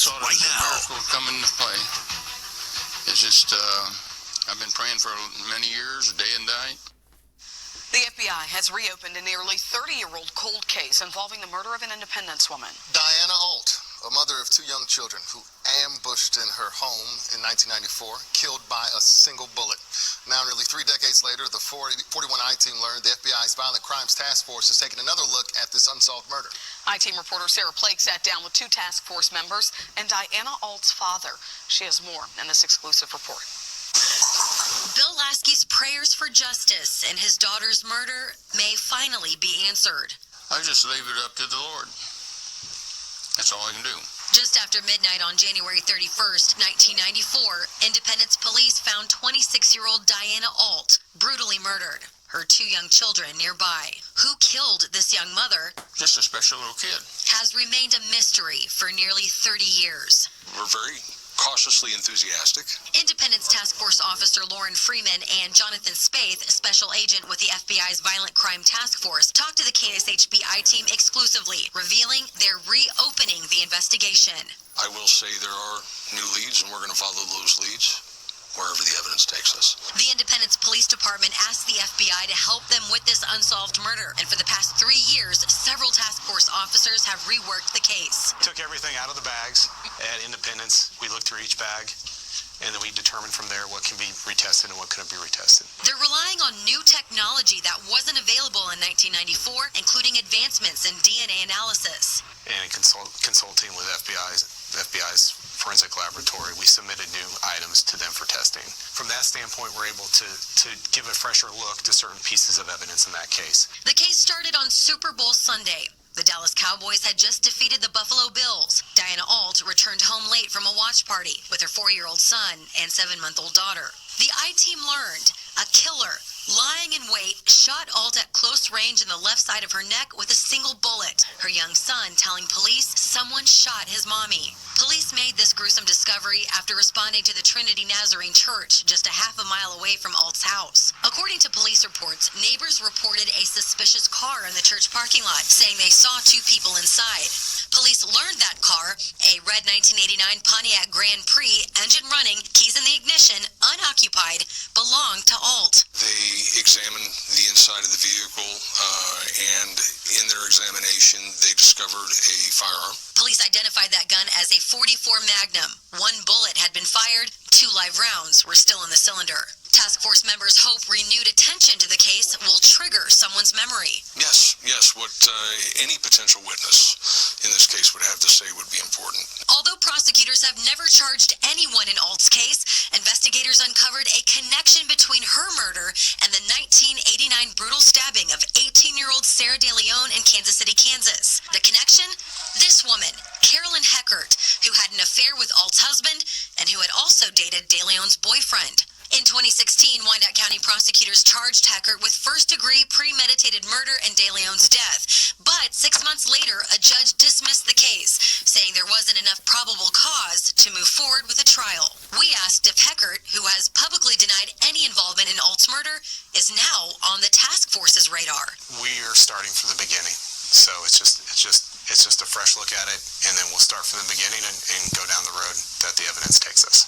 next right now. A miracle come into play. It's just, I've been praying for many years, day and night. The FBI has reopened a nearly 30-year-old cold case involving the murder of an Independence woman. Diana Alt, a mother of 2 young children who ambushed in her home in 1994, killed by a single bullet. Now, nearly 3 decades later, the 41I team learned the FBI's Violent Crimes Task Force is taking another look at this unsolved murder. I-Team reporter Sarah Plake sat down with 2 task force members and Diana Alt's father. She has more in this exclusive report. Bill Lasky's prayers for justice and his daughter's murder may finally be answered. I just leave it up to the Lord. That's all I can do. Just after midnight on January 31st, 1994, Independence Police found 26-year-old Diana Alt brutally murdered. Her 2 young children nearby. Who killed this young mother? Just a special little kid. Has remained a mystery for nearly 30 years. We're very cautiously enthusiastic. Independence Task Force Officer Lauren Freeman and Jonathan Spaeth, special agent with the FBI's Violent Crime Task Force, talked to the KSHB I-Team exclusively, revealing they're reopening the investigation. I will say there are new leads, and we're going to follow those leads wherever the evidence takes us. The Independence Police Department asked the FBI to help them with this unsolved murder, and for the past 3 years, several task force officers have reworked the case. Took everything out of the bags at Independence. We looked through each bag, and then we determined from there what can be retested and what couldn't be retested. They're relying on new technology that wasn't available in 1994, including advancements in DNA analysis. And consulting with FBI's forensic laboratory, we submitted new items to them for testing. From that standpoint, we're able to give a fresher look to certain pieces of evidence in that case. The case started on Super Bowl Sunday. The Dallas Cowboys had just defeated the Buffalo Bills. Diana Alt returned home late from a watch party with her 4-year-old son and 7-month-old daughter. The I-Team learned a killer, lying in wait, shot Alt at close range in the left side of her neck with a single bullet. Her young son telling police someone shot his mommy. Police made this gruesome discovery after responding to the Trinity Nazarene Church just a half a mile away from Alt's house. According to police reports, neighbors reported a suspicious car in the church parking lot, saying they saw 2 people inside. Police learned that car, a red 1989 Pontiac Grand Prix, engine running, keys in the ignition, unoccupied, belonged to Alt. They examined the inside of the vehicle, and in their examination, they discovered a firearm. Police identified that gun as a .44 Magnum. 1 bullet had been fired, 2 live rounds were still in the cylinder. Task force members hope renewed attention to the case will trigger someone's memory. Yes, what any potential witness in this case would have to say would be important. Although prosecutors have never charged anyone in Alt's case, investigators uncovered a connection between her murder and the 1989 brutal stabbing of 18-year-old Sarah De Leon in Kansas City, Kansas. The connection? This woman, Carolyn Heckert, who had an affair with Alt's husband and who had also dated De Leon's boyfriend. In 2016, Wyandotte County prosecutors charged Heckert with first-degree premeditated murder and De Leon's death. But 6 months later, a judge dismissed the case, saying there wasn't enough probable cause to move forward with a trial. We asked if Heckert, who has publicly denied any involvement in Alt's murder, is now on the task force's radar. We are starting from the beginning, so it's just a fresh look at it, and then we'll start from the beginning and go down the road that the evidence takes us.